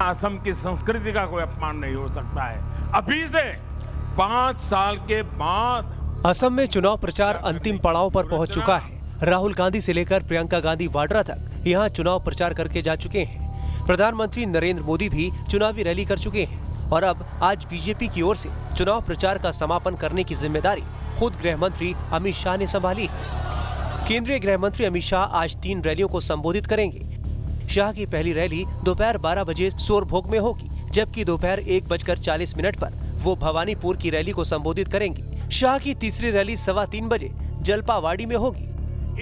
असम की संस्कृति का कोई अपमान नहीं हो सकता है। अभी से 5 साल के बाद असम में चुनाव प्रचार अंतिम पड़ाव पर पहुंच चुका है। राहुल गांधी से लेकर प्रियंका गांधी वाड्रा तक यहां चुनाव प्रचार करके जा चुके हैं। प्रधानमंत्री नरेंद्र मोदी भी चुनावी रैली कर चुके हैं और अब आज बीजेपी की ओर से चुनाव प्रचार का समापन करने की जिम्मेदारी खुद गृह मंत्री अमित शाह ने संभाली है। केंद्रीय गृह मंत्री अमित शाह आज 3 रैलियों को संबोधित करेंगे। शाह की पहली रैली दोपहर 12 बजे सोरभोग में होगी, जबकि दोपहर 1:40 पर वो भवानीपुर की रैली को संबोधित करेंगे। शाह की तीसरी रैली 3:15 बजे जलपावाड़ी में होगी।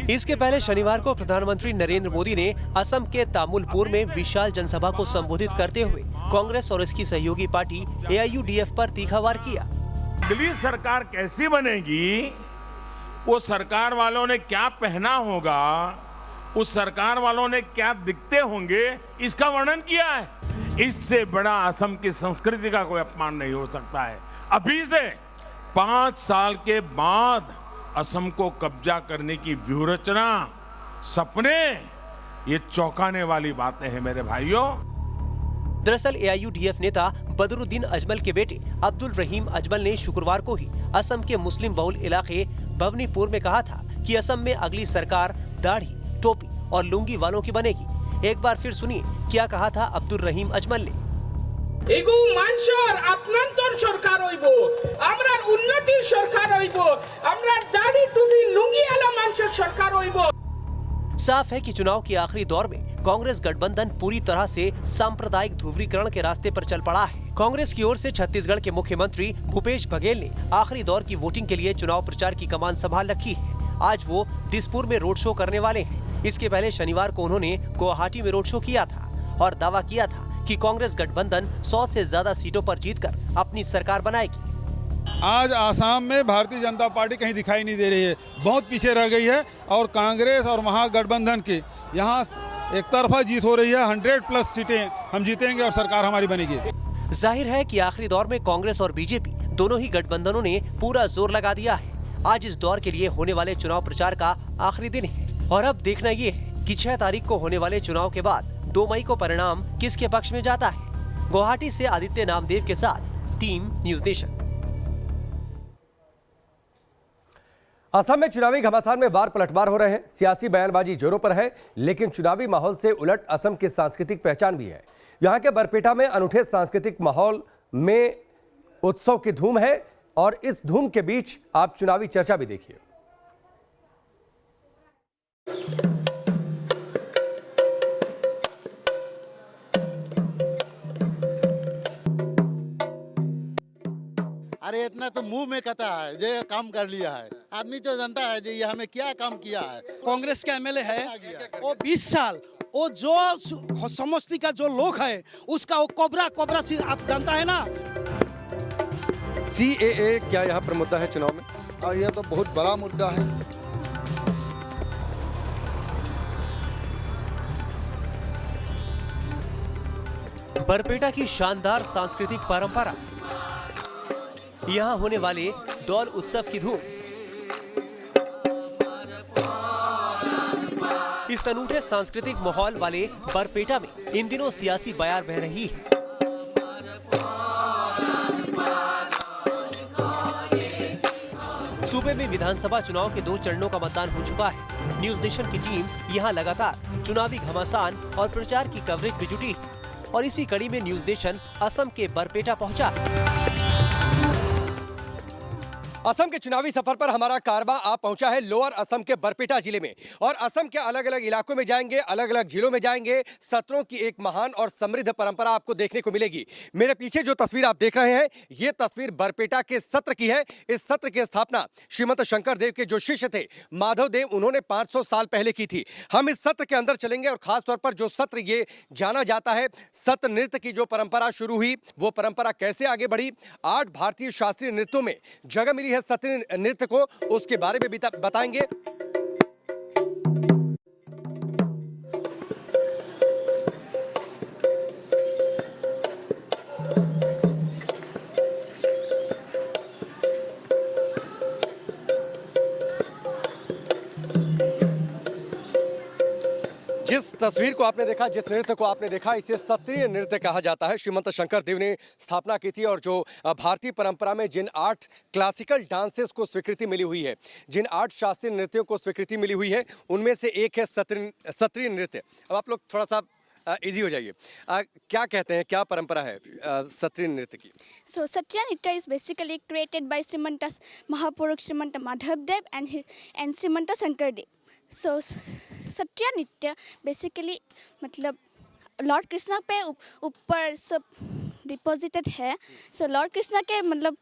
इसके पहले शनिवार को प्रधानमंत्री नरेंद्र मोदी ने असम के तामुलपुर में विशाल जनसभा को संबोधित करते हुए कांग्रेस और इसकी सहयोगी पार्टी AIUDF पर तीखा वार किया। अगली सरकार कैसी बनेगी, वो सरकार वालों ने क्या पहना होगा, उस सरकार वालों ने क्या दिखते होंगे, इसका वर्णन किया है। इससे बड़ा असम की संस्कृति का कोई अपमान नहीं हो सकता है। अभी से 5 साल के बाद असम को कब्जा करने की व्यूहरचना, सपने, ये चौंकाने वाली बातें हैं मेरे भाइयों। दरअसल AIUDF नेता बदरुद्दीन अजमल के बेटे अब्दुल रहीम अजमल ने शुक्रवार को ही असम के मुस्लिम बहुल इलाके भवनीपुर में कहा था कि असम में अगली सरकार दाढ़ी, टोपी और लुंगी वालों की बनेगी। एक बार फिर सुनिए क्या कहा था अब्दुल रहीम अजमल ने। एगो मानसर आपनंतर सरकार হইবো, আমরার উন্নতির সরকার হইবো, আমরার দাড়ি টুপি লুঙ্গি वाला मानसर सरकार হইবো। साफ है कि चुनाव के आखिरी दौर में कांग्रेस गठबंधन पूरी तरह से सांप्रदायिक ध्रुवीकरण के रास्ते पर चल पड़ा है। कांग्रेस की ओर से छत्तीसगढ़ के मुख्यमंत्री भूपेश बघेल ने आखिरी दौर की वोटिंग के लिए चुनाव प्रचार की कमान संभाल रखी है। आज वो दिसपुर में रोड शो करने वाले हैं। इसके पहले शनिवार को उन्होंने गुवाहाटी में रोड शो किया था और दावा किया था कि कांग्रेस गठबंधन 100 से ज्यादा सीटों पर जीतकर अपनी सरकार बनाएगी। आज आसाम में भारतीय जनता पार्टी कहीं दिखाई नहीं दे रही है, बहुत पीछे रह गई है और कांग्रेस और महागठबंधन की यहाँ एक तरफा जीत हो रही है। 100+ सीटें हम जीतेंगे और सरकार हमारी बनेगी। जाहिर है कि आखिरी दौर में कांग्रेस और बीजेपी दोनों ही गठबंधनों ने पूरा जोर लगा दिया है। आज इस दौर के लिए होने वाले चुनाव प्रचार का आखिरी दिन है और अब देखना ये है कि 6 तारीख को होने वाले चुनाव के बाद 2 मई को परिणाम किसके पक्ष में जाता है। गुवाहाटी से आदित्य नामदेव के साथ टीम न्यूज नेशन। असम में चुनावी घमासान में बार पलटवार हो रहे हैं। सियासी बयानबाजी जोरों पर है, लेकिन चुनावी माहौल से उलट असम की सांस्कृतिक पहचान भी है। यहाँ के बरपेटा में अनूठे सांस्कृतिक माहौल में उत्सव की धूम है और इस धूम के बीच आप चुनावी चर्चा भी देखिए। अरे इतना तो मुंह में कहता है जो काम कर लिया है, आदमी तो जानता है जो ये हमें क्या काम किया है। कांग्रेस का MLA है, वो 20 साल वो जो समष्टि का जो लोग है उसका वो कोबरा सी आप जानता है ना। CAA क्या यहाँ पर मुद्दा है चुनाव में? और ये तो बहुत बड़ा मुद्दा है। बरपेटा की शानदार सांस्कृतिक परंपरा, यहाँ होने वाले दौल उत्सव की धूम, इस अनूठे सांस्कृतिक माहौल वाले बरपेटा में इन दिनों सियासी बयार बह रही है। सूबे में विधानसभा चुनाव के 2 चरणों का मतदान हो चुका है। न्यूज नेशन की टीम यहाँ लगातार चुनावी घमासान और प्रचार की कवरेज में जुटी है और इसी कड़ी में न्यूज नेशन असम के बरपेटा पहुंचा। असम के चुनावी सफर पर हमारा कारवां आप पहुंचा है लोअर असम के बरपेटा जिले में और असम के अलग अलग इलाकों में जाएंगे, अलग अलग जिलों में जाएंगे। सत्रों की एक महान और समृद्ध परंपरा आपको देखने को मिलेगी। मेरे पीछे जो तस्वीर आप देख रहे हैं, ये तस्वीर बरपेटा के सत्र की है। इस सत्र की स्थापना श्रीमंत शंकर देव के जो शिष्य थे माधव देव, उन्होंने 500 साल पहले की थी। हम इस सत्र के अंदर चलेंगे और खासतौर पर जो सत्र ये जाना जाता है, सत्र नृत्य की जो परंपरा शुरू हुई, वो परंपरा कैसे आगे बढ़ी, 8 भारतीय शास्त्रीय नृत्यों में जगह मिली है सत्र नृत्य को, उसके बारे में भी बताएंगे। जिस तस्वीर को आपने देखा, जिस नृत्य को आपने देखा, इसे सत्रीय नृत्य कहा जाता है। श्रीमंत शंकर देव ने स्थापना की थी और जो भारतीय परंपरा में जिन 8 क्लासिकल डांसेस को स्वीकृति मिली हुई है, जिन 8 शास्त्रीय नृत्यों को स्वीकृति मिली हुई है, उनमें से एक है सत्रीय नृत्य। अब आप लोग थोड़ा सा इजी हो जाइए, क्या कहते हैं, क्या परंपरा है सत्रीय नृत्य की? So Satya Nitya is basically created by Srimanta Mahapurush Srimanta Madhavdev and Srimanta Shankardev. So Satya Nitya basically मतलब लॉर्ड कृष्णा पे ऊपर सब डिपॉजिटेड है। सो लॉर्ड कृष्णा के मतलब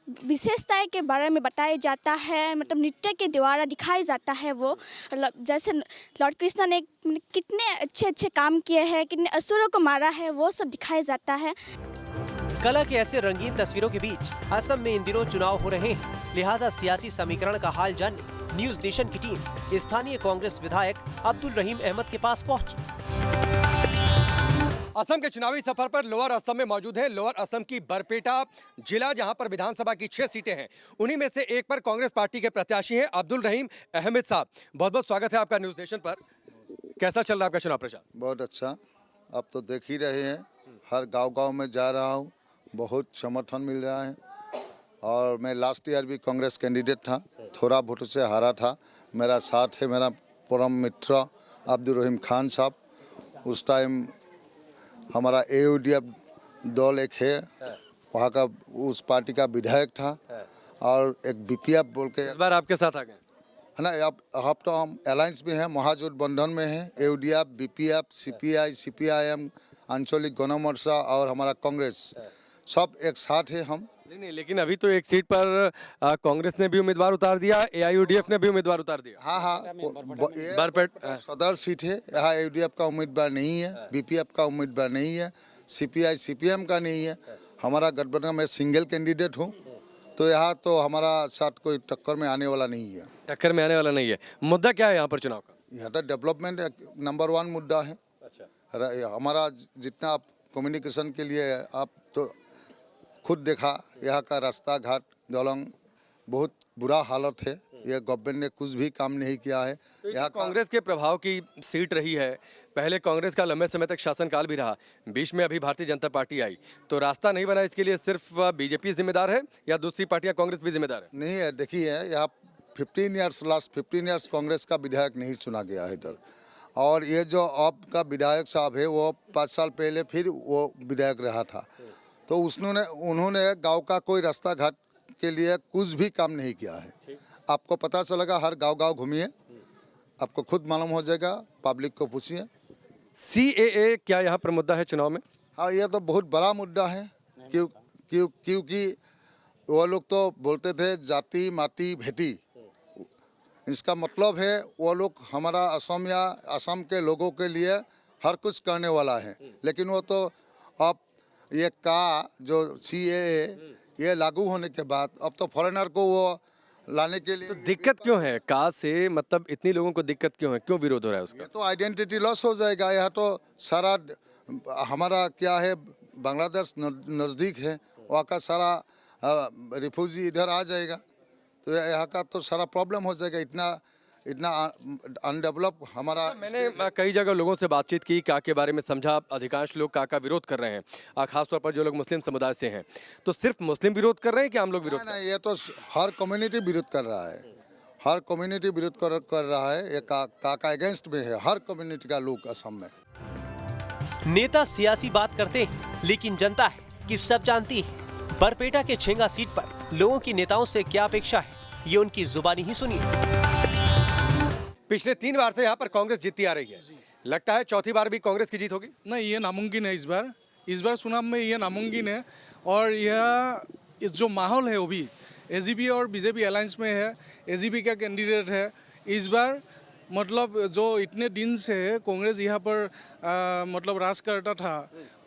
विशेषताएं के बारे में बताया जाता है, मतलब नृत्य के द्वारा दिखाया जाता है। वो जैसे लॉर्ड कृष्णा ने कितने अच्छे अच्छे काम किए हैं, कितने असुरों को मारा है, वो सब दिखाया जाता है। कला के ऐसे रंगीन तस्वीरों के बीच असम में इन दिनों चुनाव हो रहे हैं, लिहाजा सियासी समीकरण का हाल जानने न्यूज नेशन की टीम स्थानीय कांग्रेस विधायक अब्दुल रहीम अहमद के पास पहुंची। असम के चुनावी सफर पर लोअर असम में मौजूद है। लोअर असम की बरपेटा जिला, जहां पर विधानसभा की 6 सीटें हैं, उन्हीं में से एक पर कांग्रेस पार्टी के प्रत्याशी हैं अब्दुल रहीम अहमद साहब। बहुत बहुत स्वागत है आपका न्यूज नेशन पर। कैसा चल रहा है आपका चुनाव प्रचार? बहुत अच्छा, आप तो देख ही रहे हैं, हर गांव-गांव में जा रहा हूं, बहुत समर्थन मिल रहा है। और मैं लास्ट ईयर भी कांग्रेस कैंडिडेट था, थोड़ा वोट से हारा था। मेरा साथ है मेरा परम मित्र अब्दुल रहीम खान साहब। उस टाइम हमारा AUDF दल एक है, वहाँ का उस पार्टी का विधायक था। और एक BPF बोल के इस बार आपके साथ आ गए ना, अब तो हम अलायंस में हैं, महागठबंधन में हैं। AUDF, BPF, CPI, CPIM, आंचलिक गणमोर्चा और हमारा कांग्रेस सब एक साथ है हम। नहीं, लेकिन अभी तो एक सीट पर कांग्रेस ने भी उम्मीदवार उतार दिया, AIUDF ने भी उम्मीदवार उतार दिया। हाँ, सदर सीट है, यहाँ AUDF का उम्मीदवार नहीं है, BPF का उम्मीदवार नहीं है, CPI, CPM का नहीं है। हमारा गठबंधन में सिंगल कैंडिडेट हूँ, तो यहाँ तो हमारा साथ कोई टक्कर में आने वाला नहीं है। टक्कर में आने वाला नहीं है। मुद्दा क्या है यहाँ पर चुनाव का? यहाँ तो डेवलपमेंट नंबर 1 मुद्दा है। हमारा जितना आप कम्युनिकेशन के लिए आप तो खुद देखा, यहाँ का रास्ता घाट दलंग बहुत बुरा हालत है। यह गवर्नमेंट ने कुछ भी काम नहीं किया है। तो यहाँ कांग्रेस के प्रभाव की सीट रही है, पहले कांग्रेस का लंबे समय तक शासनकाल भी रहा, बीच में अभी भारतीय जनता पार्टी आई, तो रास्ता नहीं बना। इसके लिए सिर्फ बीजेपी जिम्मेदार है या दूसरी पार्टियां कांग्रेस भी जिम्मेदार है? नहीं है, देखिए यहाँ लास्ट 15 ईयर्स कांग्रेस का विधायक नहीं चुना गया है इधर। और ये जो अब का विधायक साहब है, वो 5 साल पहले फिर वो विधायक रहा था, तो उन्होंने गांव का कोई रास्ता घाट के लिए कुछ भी काम नहीं किया है। आपको पता चलेगा, हर गांव घूमिए, आपको खुद मालूम हो जाएगा, पब्लिक को पूछिए। CAA क्या यहाँ पर मुद्दा है चुनाव में? हाँ, ये तो बहुत बड़ा मुद्दा है, क्योंकि वो लोग तो बोलते थे जाति माटी भेटी। इसका मतलब है वो लोग हमारा असम के लोगों के लिए हर कुछ करने वाला है, लेकिन वो तो अब ये जो CAA ये लागू होने के बाद अब तो फॉरेनर को वो लाने के लिए तो दिक्कत क्यों है? से मतलब इतनी लोगों को दिक्कत क्यों है, क्यों विरोध हो रहा है उसका? ये तो आइडेंटिटी लॉस हो जाएगा। यहाँ तो सारा हमारा क्या है, बांग्लादेश नज़दीक है, वहाँ का सारा रिफ्यूजी इधर आ जाएगा, तो यहाँ का तो सारा प्रॉब्लम हो जाएगा। इतना अनडेवलप हमारा। मैंने कई जगह लोगों से बातचीत की, का के बारे में समझा। अधिकांश लोग का विरोध कर रहे हैं, खासतौर पर जो लोग मुस्लिम समुदाय से हैं। तो सिर्फ मुस्लिम विरोध कर रहे हैं कि हम लोग विरोध? नहीं, ये तो हर कम्युनिटी विरोध कर रहा है, हर कम्युनिटी विरोध कर रहा है। ये का अगेंस्ट में है हर कम्युनिटी का लोग असम में। नेता सियासी बात करते हैं, लेकिन जनता है कि सब जानती है। बरपेटा के छेंगा सीट पर लोगों की नेताओं से क्या अपेक्षा है, ये उनकी जुबानी ही सुनिए। पिछले 3 बार से यहाँ पर कांग्रेस जीतती आ रही है, लगता है चौथी बार भी कांग्रेस की जीत होगी? नहीं, ये नामुमकिन है। इस बार चुनाव में ये नामुमकिन है। और यह इस जो माहौल है वो भी AGP और BJP अलायंस में है, AGP का कैंडिडेट है इस बार। मतलब जो इतने दिन से कांग्रेस यहाँ पर मतलब राज करता था,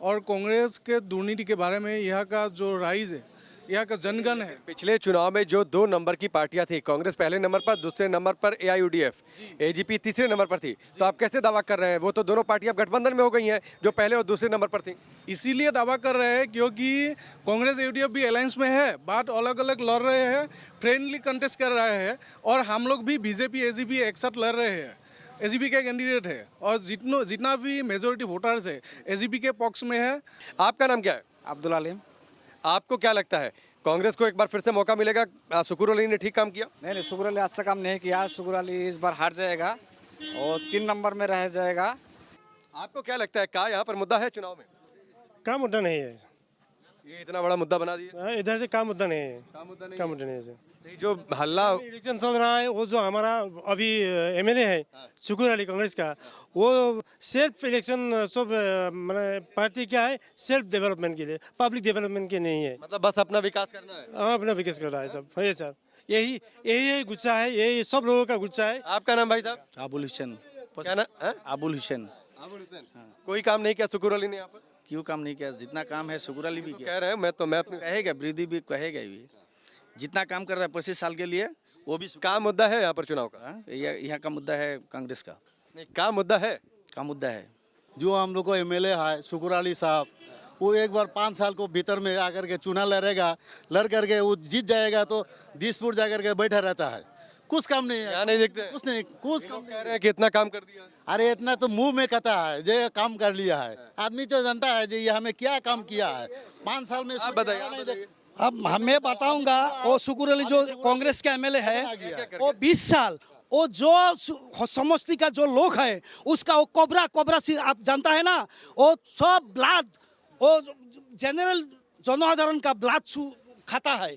और कांग्रेस के दुर्नीति के बारे में यहाँ का जो राइज है, यहाँ का जनगण है। पिछले चुनाव में जो 2 नंबर की पार्टियां थी, कांग्रेस पहले नंबर पर, दूसरे नंबर पर AIUDF, AGP तीसरे नंबर पर थी, तो आप कैसे दावा कर रहे हैं? वो तो दोनों पार्टियां गठबंधन में हो गई हैं, जो पहले और दूसरे नंबर पर थी। इसीलिए दावा कर रहे हैं क्योंकि कांग्रेस AUDF भी अलायंस में है, बात अलग अलग लड़ रहे हैं, फ्रेंडली कंटेस्ट कर रहे हैं, और हम लोग भी BJP AGP एक साथ लड़ रहे हैं। एजीपी का कैंडिडेट है और जितना भी मेजोरिटी वोटर्स है एजीपी के पक्ष में है। आपका नाम क्या है? अब्दुल अलीम। आपको क्या लगता है कांग्रेस को एक बार फिर से मौका मिलेगा? शुक्र अली ने ठीक काम किया? नहीं, शुक्र अली अच्छा काम नहीं किया। शुक्र अली इस बार हार जाएगा और 3 नंबर में रह जाएगा। आपको क्या लगता है क्या यहाँ पर मुद्दा है चुनाव में? का मुद्दा नहीं है, ये इतना बड़ा मुद्दा बना दिया। इधर से का मुद्दा नहीं है, का मुद्दा नहीं का है। मुद्दा नहीं है। ये जो हल्ला इलेक्शन चल रहा है, वो जो हमारा अभी एमएलए है शुक्र अली कांग्रेस का, वो सेल्फ इलेक्शन सब मैंने पार्टी क्या है, सेल्फ डेवलपमेंट के लिए, पब्लिक डेवलपमेंट के नहीं है। मतलब बस अपना विकास करना है। हाँ, अपना विकास कर रहा है सब। ये सर यही गुस्सा है, यही सब लोगों का गुस्सा है। आपका नाम भाई साहब? अबुल हुसैन। क्या नाम? अबुल हुसैन। कोई काम नहीं किया शुक्र अली ने यहाँ पर? क्यों काम नहीं किया? जितना काम है शुक्र अली भी तो कह रहे हैं मैं अपने कहेगा, विरोधी भी कहेगा भी। जितना काम कर रहा है 25 साल के लिए, वो भी का मुद्दा है यहाँ पर चुनाव का? यहाँ का मुद्दा है कांग्रेस का। नहीं, का मुद्दा है? का मुद्दा है जो हम लोग को एमएलए है शुक्र अली साहब, वो एक बार 5 साल को भीतर में आकर के चुनाव लड़ेगा, लड़ करके वो जीत जाएगा तो दिसपुर जा करके बैठा रहता है। कुछ काम नहीं है, यहाँ नहीं देखते? कुछ नहीं, कुछ काम कह रहे हैं कि इतना काम कर दिया। अरे इतना तो मुंह में कहता है जो काम कर लिया है। आदमी तो जानता है जो ये हमें क्या काम किया है 5 साल में। आप बताइए। अब मैं बताऊंगा, वो शुक्र अली जो कांग्रेस का एमएलए है, वो 20 साल वो जो समस्ती का जो लोग है उसका वो कोबरा से आप जानता है ना, वो सब ब्लड, वो जनरल जनसाधारण का ब्लड खाता है।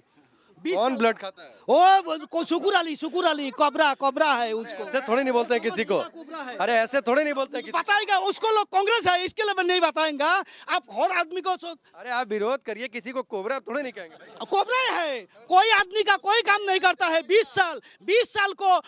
कौन ब्लड खाता है? वो शुक्र अली कोबरा है उसको। ऐसे थोड़ी नहीं बोलते हैं किसी को। अरे ऐसे थोड़ी नहीं बोलते हैं किसी को। बताएगा उसको, लोग कांग्रेस है इसके लिए नहीं बताएंगा। आप हर आदमी को अरे आप विरोध करिए, किसी को कोबरा थोड़ी नहीं कहेंगे। कोबरा है, कोई आदमी का कोई काम नहीं करता है। 20 साल को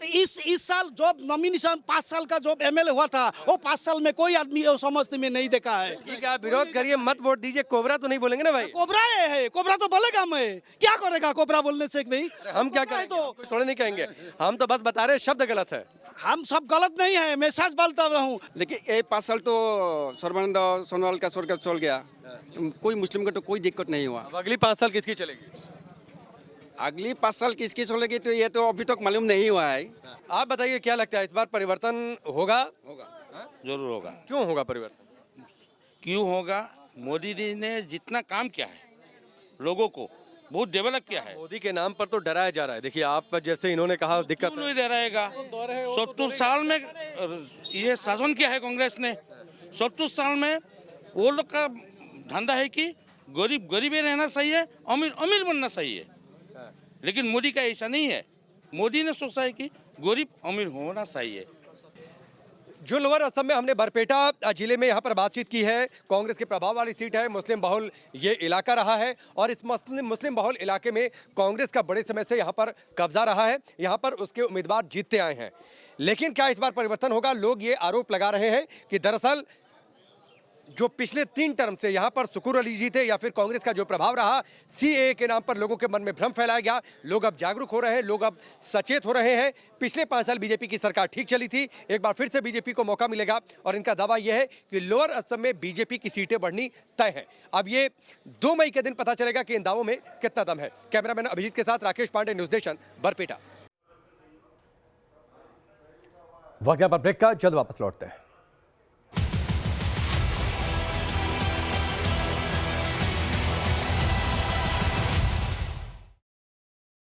इस साल जो नॉमिनेशन 5 साल का जो एमएलए हुआ था, वो 5 साल में कोई आदमी समझते में नहीं देखा है। ठीक है, आप विरोध करिए, मत वोट दीजिए। कोबरा तो नहीं बोलेंगे ना भाई? कोबरा है, कोबरा तो बोलेगा। मैं क्या करेगा कोबरा बोलने से भाई? हम क्या करें? तो थोड़े नहीं कहेंगे, हम तो बस बता रहे हैं शब्द गलत है। हम सब गलत नहीं है, मैं सच बोलता हूँ। लेकिन ये 5 साल तो सर्बानंद सोनोवाल का स्वर्ग चल गया, कोई मुस्लिम को तो कोई दिक्कत नहीं हुआ। अब अगली 5 साल किसकी चलेगी? अगली 5 साल किसकी चलेगी तो ये तो अभी तक मालूम नहीं हुआ है। आप बताइए क्या लगता है इस बार परिवर्तन होगा? जरूर होगा। क्यों होगा परिवर्तन? क्यों होगा? मोदी जी ने जितना काम किया है, लोगों को बहुत डेवलप किया है। मोदी के नाम पर तो डराया जा रहा है। देखिए आप जैसे इन्होंने कहा दिक्कत नहीं डराएगा। 70 साल में ये शासन किया है कांग्रेस ने। 70 साल में वो लोग का धंधा है कि गरीब ही रहना सही है, अमीर बनना सही है। लेकिन मोदी का ऐसा नहीं है। मोदी ने सोचा है कि गरीब अमीर होना सही है। जो लोअर असम में हमने बरपेटा जिले में यहाँ पर बातचीत की है, कांग्रेस के प्रभाव वाली सीट है, मुस्लिम बहुल ये इलाका रहा है और इस मुस्लिम बहुल इलाके में कांग्रेस का बड़े समय से यहाँ पर कब्जा रहा है। यहाँ पर उसके उम्मीदवार जीतते आए हैं। लेकिन क्या इस बार परिवर्तन होगा? लोग ये आरोप लगा रहे हैं कि दरअसल जो पिछले 3 टर्म से यहाँ पर शुक्र अली जी थे या फिर कांग्रेस का जो प्रभाव रहा, सीएए के नाम पर लोगों के मन में भ्रम फैलाया गया। लोग अब जागरूक हो रहे हैं, लोग अब सचेत हो रहे हैं। पिछले 5 साल बीजेपी की सरकार ठीक चली थी, एक बार फिर से बीजेपी को मौका मिलेगा और इनका दावा यह है कि लोअर असम में बीजेपी की सीटें बढ़नी तय है। अब ये 2 मई के दिन पता चलेगा कि इन दावों में कितना दम है। कैमरामैन अभिजीत के साथ राकेश पांडे, न्यूज नेशन, बरपेटा। वक्त पर ब्रेक का, जल्द वापस लौटते हैं।